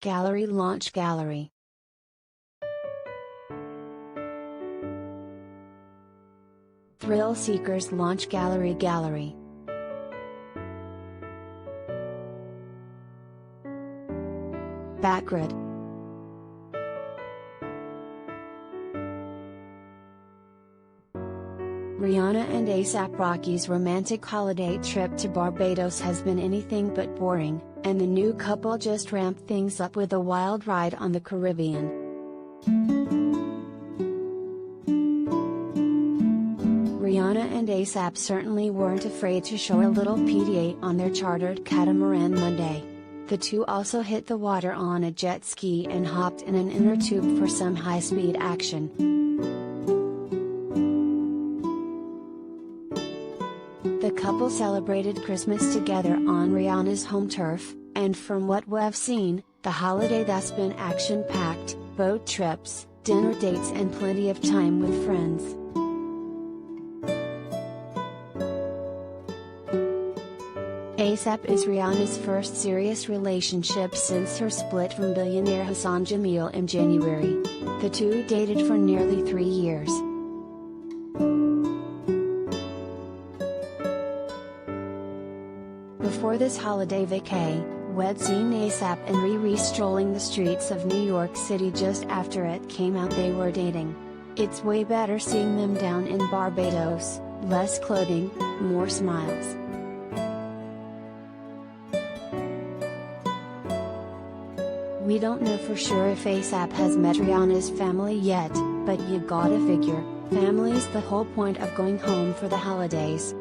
Gallery launch gallery. Thrill Seekers launch gallery gallery. Backgrid. Rihanna and A$AP Rocky's romantic holiday trip to Barbados has been anything but boring, and the new couple just ramped things up with a wild ride on the Caribbean. Rihanna and A$AP certainly weren't afraid to show a little PDA on their chartered catamaran Monday. The two also hit the water on a jet ski and hopped in an inner tube for some high-speed action. The couple celebrated Christmas together on Rihanna's home turf, and from what we've seen, the holiday thus been action-packed: boat trips, dinner dates and plenty of time with friends. A$AP is Rihanna's first serious relationship since her split from billionaire Hassan Jameel in January. The two dated for nearly 3 years. Before this holiday vacay, we'd seen A$AP and Riri strolling the streets of New York City just after it came out they were dating. It's way better seeing them down in Barbados, less clothing, more smiles. We don't know for sure if A$AP has met Rihanna's family yet, but you gotta figure, family's the whole point of going home for the holidays.